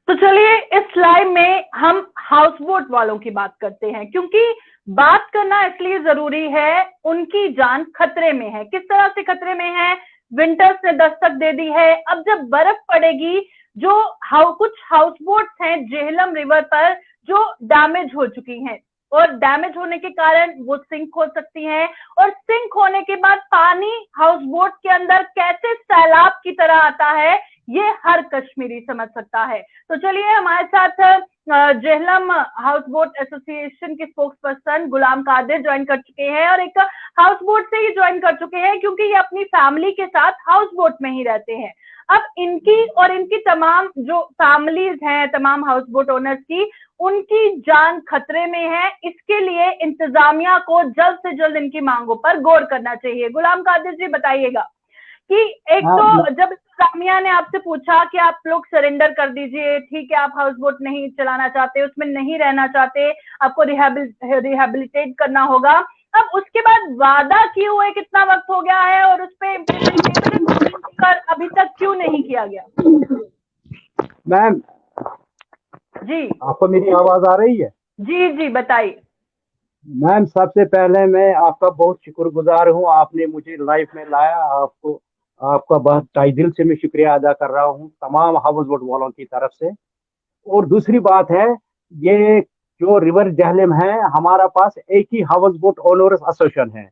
तो चलिए इस लाइव में हम हाउस बोट वालों की बात करते हैं, क्योंकि बात करना इसलिए जरूरी है, उनकी जान खतरे में है। किस तरह से खतरे में है? विंटर्स ने दस्तक दे दी है। अब जब बर्फ पड़ेगी, जो कुछ हाउस बोट्स हैं झेलम रिवर पर जो डैमेज हो चुकी हैं, और डैमेज होने के कारण वो सिंक हो सकती हैं, और सिंक होने के बाद पानी हाउस बोट के अंदर कैसे सैलाब की तरह आता है, ये हर कश्मीरी समझ सकता है। तो चलिए हमारे साथ जेहलम हाउस बोट एसोसिएशन के spokes person Ghulam Qadir join कर चुके हैं, और एक हाउस बोट से ही ज्वाइन कर चुके हैं, क्योंकि ये अपनी फैमिली के साथ हाउस बोट में ही रहते हैं। अब इनकी और इनकी तमाम जो फैमिलीज हैं, तमाम हाउस बोट ओनर्स की, उनकी जान खतरे में है। इसके लिए इंतजामिया को जल्द से जल्द इनकी मांगों पर गौर करना चाहिए। गुलाम कादिर जी बताइएगा कि एक हाँ तो जब इंतजामिया ने आपसे पूछा कि आप लोग सरेंडर कर दीजिए, ठीक है, आप हाउस बोट नहीं चलाना चाहते, उसमें नहीं रहना चाहते, आपको रिहेबिलिटेट करना होगा। अब उसके बाद वादा किए हुए कितना वक्त हो गया है और उस पर इम्प्लीमेंटेशन कर अभी तक क्यों नहीं किया गया? मैम, जी आपको मेरी आवाज आ रही है? जी जी बताइए। मैम, सबसे पहले मैं आपका बहुत शुक्रगुजार हूँ, आपने मुझे लाइफ में लाया। आपको आपका बहुत तहे दिल से मैं शुक्रिया अदा कर रहा हूँ तमाम हाउस बोट वालों की तरफ से। और दूसरी बात है, ये जो रिवर जहलम है, हमारा पास एक ही हाउस बोट ओनर्स एसोसिएशन है।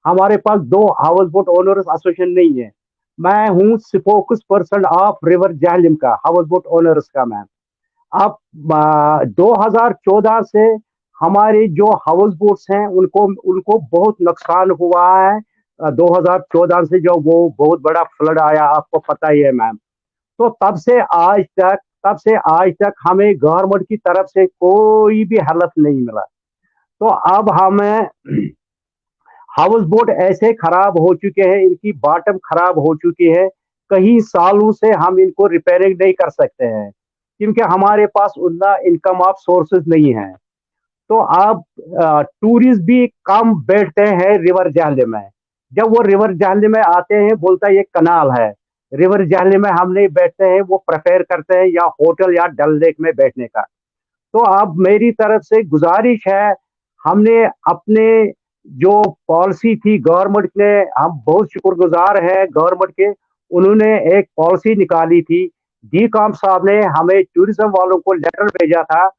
हमारे पास दो हाउस बोट ओनर्स एसोसिएशन नहीं है। मैं हूँ spokes person of river Jhelum का, हाउस बोट ओनर्स का। मैम, अब 2014 से हमारे जो हाउस बोट्स हैं उनको उनको बहुत नुकसान हुआ है। 2014 से जो वो बहुत बड़ा फ्लड आया, आपको पता ही है मैम। तो तब से आज तक हमें गवर्नमेंट की तरफ से कोई भी हेल्प नहीं मिला। तो अब हमें हाउस बोट ऐसे खराब हो चुके हैं, इनकी बॉटम खराब हो चुकी है। कई सालों से हम इनको रिपेयरिंग नहीं कर सकते हैं, क्योंकि हमारे पास उतना इनकम ऑफ सोर्सेज नहीं है। तो अब टूरिस्ट भी कम बैठते हैं रिवर जाले में। जब वो रिवर जाले में आते हैं, बोलता है ये कनाल है, रिवर जाले में हम नहीं बैठते हैं, वो प्रेफर करते हैं या होटल या डल लेक में बैठने का। तो अब मेरी तरफ से गुजारिश है, हमने अपने जो पॉलिसी थी गवर्नमेंट ने, हम बहुत शुक्रगुजार हैं गवर्नमेंट के। उन्होंने एक पॉलिसी निकाली थी। डी कॉम साहब ने हमें टूरिज्म वालों को लेटर भेजा था,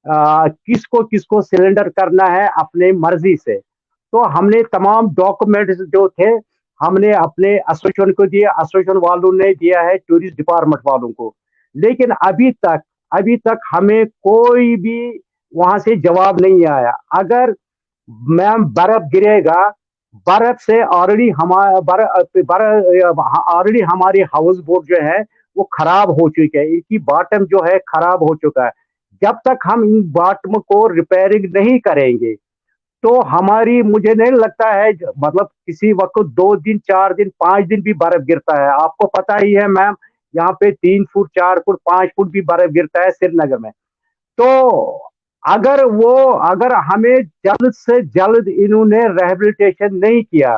किसको किसको सिलेंडर करना है अपने मर्जी से। तो हमने तमाम डॉक्यूमेंट्स जो थे हमने अपने एसोसिएशन को दिए, एसोसिएशन वालों ने दिया है टूरिस्ट डिपार्टमेंट वालों को। लेकिन अभी तक हमें कोई भी वहां से जवाब नहीं आया। अगर मैम बर्फ गिरेगा, बर्फ से ऑलरेडी हमारी हाउस बोट जो है वो खराब हो चुकी है, इनकी बॉटम जो है खराब हो चुका है। जब तक हम इन बॉटम को रिपेयरिंग नहीं करेंगे, तो हमारी, मुझे नहीं लगता है मतलब किसी वक्त 2 दिन 4 दिन 5 दिन भी बर्फ गिरता है। आपको पता ही है मैम, यहाँ पे 3 फुट 4 फुट 5 फुट भी बर्फ गिरता है श्रीनगर में। तो अगर हमें जल्द से जल्द इन्होंने रिहेबिलिटेशन नहीं किया,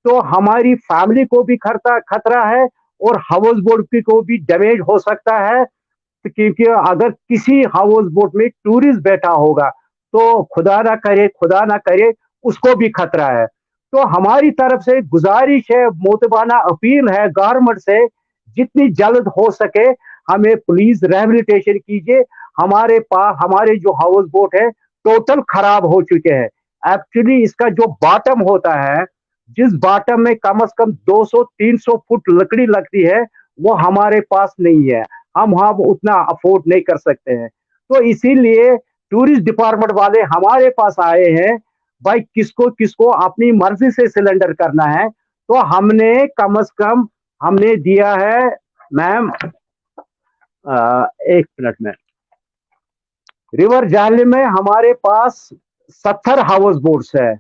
तो हमारी फैमिली को भी खतरा है और हाउस बोट को भी डैमेज हो सकता है। तो क्योंकि अगर किसी हाउस बोट में टूरिस्ट बैठा होगा, तो खुदा ना करे उसको भी खतरा है। तो हमारी तरफ से गुजारिश है, मोतबाना अपील है गवर्नमेंट से, जितनी जल्द हो सके हमें प्लीज रिहेबिलिटेशन कीजिए। हमारे पास हमारे जो हाउस बोट है टोटल खराब हो चुके हैं। एक्चुअली इसका जो बॉटम होता है, जिस बॉटम में कम से कम 200-300 फुट लकड़ी लगती है, वो हमारे पास नहीं है। हम वहां उतना अफोर्ड नहीं कर सकते हैं। तो इसीलिए टूरिस्ट डिपार्टमेंट वाले हमारे पास आए हैं, भाई किसको किसको अपनी मर्जी से सिलेंडर करना है। तो हमने कम से कम हमने दिया है मैम, एक मिनट में, रिवर जाले में हमारे पास 70 हाउस बोट्स है।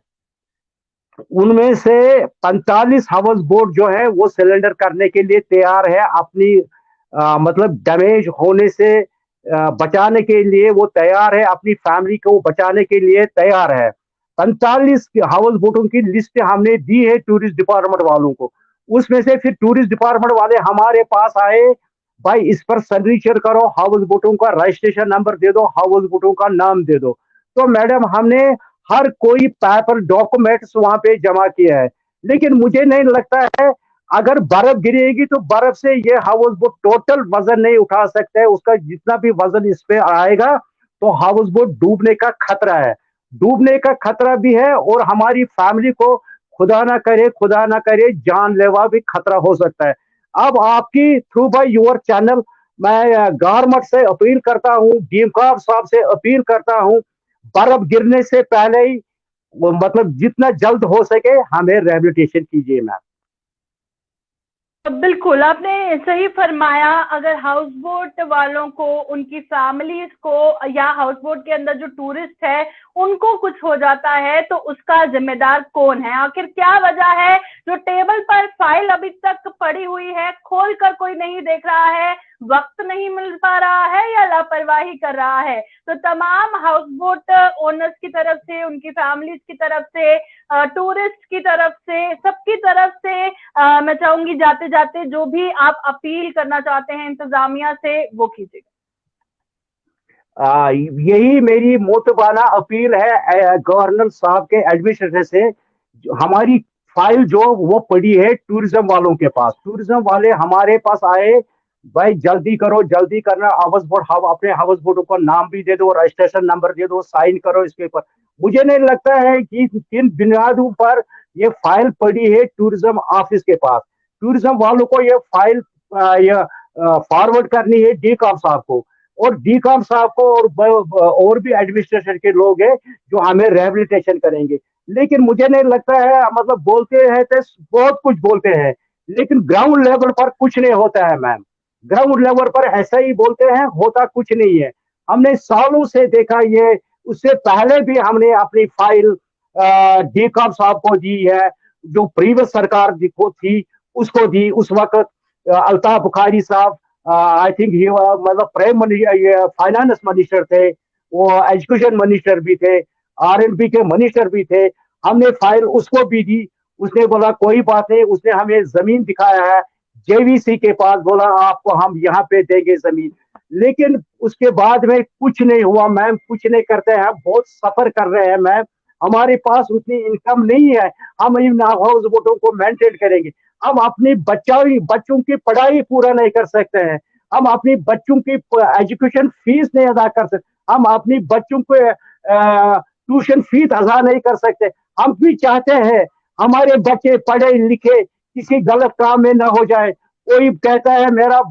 उनमें से 45 हाउस बोट जो है वो सिलेंडर करने के लिए तैयार है, अपनी मतलब डैमेज होने से बचाने के लिए वो तैयार है, अपनी फैमिली को बचाने के लिए तैयार है। 45 हाउस बोटों की लिस्ट हमने दी है टूरिस्ट डिपार्टमेंट वालों को। उसमें से फिर टूरिस्ट डिपार्टमेंट वाले हमारे पास आए, भाई इस पर सिग्नेचर करो, हाउस बोटों का रजिस्ट्रेशन नंबर दे दो, हाउस बोटों का नाम दे दो। तो मैडम हमने हर कोई पेपर डॉक्यूमेंट्स वहां पे जमा किया है, लेकिन मुझे नहीं लगता है अगर बर्फ गिरेगी तो बर्फ से ये हाउस बोट टोटल वजन नहीं उठा सकते है, उसका जितना भी वजन इस पे आएगा तो हाउस बोट डूबने का खतरा है, डूबने का खतरा भी है, और हमारी फैमिली को खुदा ना करे जानलेवा भी खतरा हो सकता है। अब आपकी थ्रू बाय योर चैनल मैं गवर्नमेंट से अपील करता हूँ, डीएम साहब से अपील करता हूँ, बर्फ गिरने से पहले ही मतलब जितना जल्द हो सके हमें रिहेबिलिटेशन कीजिए मैम। बिल्कुल आपने सही फरमाया। अगर हाउस बोट वालों को, उनकी फैमिलीज को, या हाउस बोट के अंदर जो टूरिस्ट है उनको कुछ हो जाता है तो उसका जिम्मेदार कौन है? आखिर क्या वजह है जो टेबल पर फाइल अभी तक पड़ी हुई है, खोल कर कोई नहीं देख रहा है, वक्त नहीं मिल पा रहा है, या लापरवाही कर रहा है? तो तमाम हाउस बोट ओनर्स की तरफ से, उनकी फैमिलीज की तरफ से, टूरिस्ट की तरफ से, सबकी तरफ से मैं चाहूंगी जाते जाते जो भी आप अपील करना चाहते हैं इंतजामिया से वो कीजिएगा। यही मेरी मोतबाना अपील है गवर्नर साहब के एडमिनिस्ट्रेशन से। हमारी फाइल जो वो पड़ी है टूरिज्म वालों के पास, टूरिज्म वाले हमारे पास आए, भाई जल्दी करो, जल्दी करना, हाउस बोट अपने हाउस बोटों का नाम भी दे दो, रजिस्ट्रेशन नंबर दे दो, साइन करो इसके ऊपर। मुझे नहीं लगता है कि किन बुनियादों पर ये फाइल पड़ी है टूरिज्म ऑफिस के पास। टूरिज्म वालों को ये फाइल ये फॉरवर्ड करनी है डीकॉम साहब को, और डीकॉम साहब को, और भी एडमिनिस्ट्रेशन के लोग हैं जो हमें रिहेबिलिटेशन करेंगे। लेकिन मुझे नहीं लगता है, मतलब बोलते हैं तो बहुत कुछ बोलते हैं, लेकिन ग्राउंड लेवल पर कुछ नहीं होता है मैम। ग्राउंड लेवल पर ऐसा ही बोलते हैं, होता कुछ नहीं है। हमने सालों से देखा ये, उससे पहले भी हमने अपनी फाइल डीकॉम साहब को दी है, जो प्रीवियस सरकार को थी उसको दी। उस वक्त अल्ताफ बुखारी साहब, आई थिंक ही मतलब प्राइम फाइनेंस मिनिस्टर थे, वो एजुकेशन मिनिस्टर भी थे, आरएनबी के मिनिस्टर भी थे। हमने फाइल उसको भी दी, उसने बोला कोई बात नहीं, उसने हमें जमीन दिखाया है जेवीसी के पास, बोला आपको हम यहाँ पे देंगे जमीन। लेकिन उसके बाद में कुछ नहीं हुआ मैम, कुछ नहीं करते हैं, बहुत सफर कर रहे हैं मैम। हमारे पास उतनी इनकम नहीं है, हम इन हाउस बोटों को मेंटेन करेंगे। हम अपनी बच्चों की पढ़ाई पूरा नहीं कर सकते हैं, हम अपनी बच्चों की एजुकेशन फीस नहीं अदा कर सकते, हम अपनी बच्चों को ट्यूशन फीस अदा नहीं कर सकते। हम भी चाहते हैं हमारे बच्चे पढ़े लिखे किसी गलत काम में ना हो जाए। कोई कहता है मेरा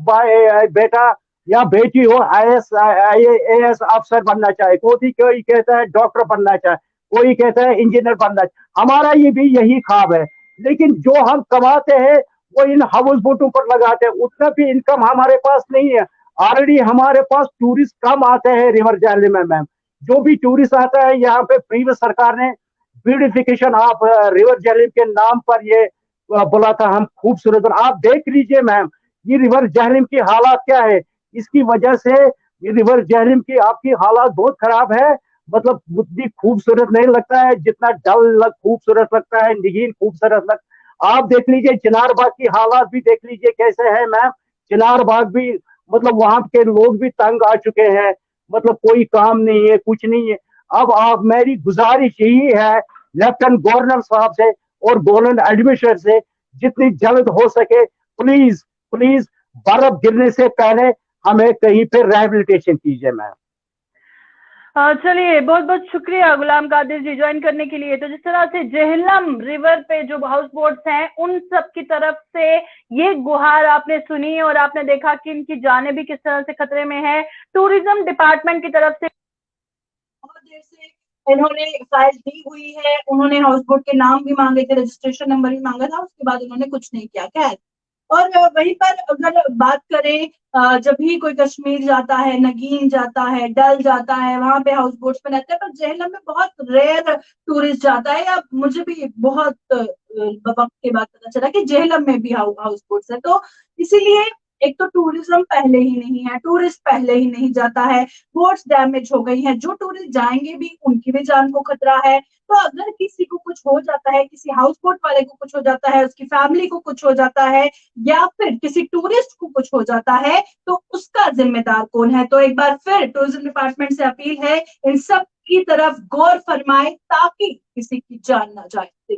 बेटा या बेटी हो IAS अफसर बनना चाहे, कोई कहता है डॉक्टर बनना चाहे, कोई कहता है इंजीनियर बनना चाहे। हमारा ये भी यही ख्वाब है, लेकिन जो हम कमाते हैं वो इन हाउस बोटों पर लगाते हैं, उतना भी इनकम हमारे पास नहीं है। ऑलरेडी हमारे पास टूरिस्ट कम आते हैं रिवर जैली में मैम। जो भी टूरिस्ट आता है यहाँ पे, प्रीवियस सरकार ने ब्यूटिफिकेशन ऑफ रिवर जैली के नाम पर ये बोला था हम खूबसूरत, और आप देख लीजिए मैम ये रिवर जहलिम की हालात क्या है। इसकी वजह से ये रिवर जहलिम की आपकी हालात बहुत खराब है, मतलब उतनी खूबसूरत नहीं लगता है जितना डल खूबसूरत लगता है, निगीन खूबसूरत लगता। आप देख लीजिए चिनार बाग की हालात भी देख लीजिए कैसे है मैम। चिनार बाग भी मतलब वहां के लोग भी तंग आ चुके हैं, मतलब कोई काम नहीं है, कुछ नहीं है। अब आप, मेरी गुजारिश यही है लेफ्टिनेंट गवर्नर साहब से और गवर्नमेंट एडमिनिस्ट्रेटर से, जितनी जल्द हो सके प्लीज प्लीज बर्फ गिरने से पहले हमें कहीं पे रिहेबिलिटेशन कीजिए मैम। चलिए, बहुत बहुत शुक्रिया गुलाम कादिर जी ज्वाइन करने के लिए। तो जिस तरह से जेहलम रिवर पे जो हाउस बोट्स हैं उन सब की तरफ से ये गुहार आपने सुनी और आपने देखा कि इनकी जाने भी किस तरह से खतरे में है। टूरिज्म डिपार्टमेंट की तरफ से बहुत देर से इन्होंने फाइल दी हुई है, उन्होंने हाउस बोट के नाम भी मांगे थे, रजिस्ट्रेशन नंबर भी मांगा था, उसके बाद उन्होंने कुछ नहीं किया। खैर, और वहीं पर अगर बात करें, जब भी कोई कश्मीर जाता है, नगीन जाता है, डल जाता है, वहां पे हाउस बोट्स में रहते हैं, पर जेहलम में बहुत रेयर टूरिस्ट जाता है। या मुझे भी बहुत वक्त के बाद पता चला कि जेहलम में भी हाउस बोट्स है। तो इसीलिए एक तो टूरिज्म पहले ही नहीं है, टूरिस्ट पहले ही नहीं जाता है, बोट्स डैमेज हो गई हैं, जो टूरिस्ट जाएंगे भी उनकी भी जान को खतरा है। तो अगर किसी को कुछ हो जाता है, किसी हाउस बोट वाले को कुछ हो जाता है, उसकी फैमिली को कुछ हो जाता है, या फिर किसी टूरिस्ट को कुछ हो जाता है, तो उसका जिम्मेदार कौन है? तो एक बार फिर टूरिज्म डिपार्टमेंट से अपील है, इन सब की तरफ गौर फरमाए ताकि किसी की जान ना जाए।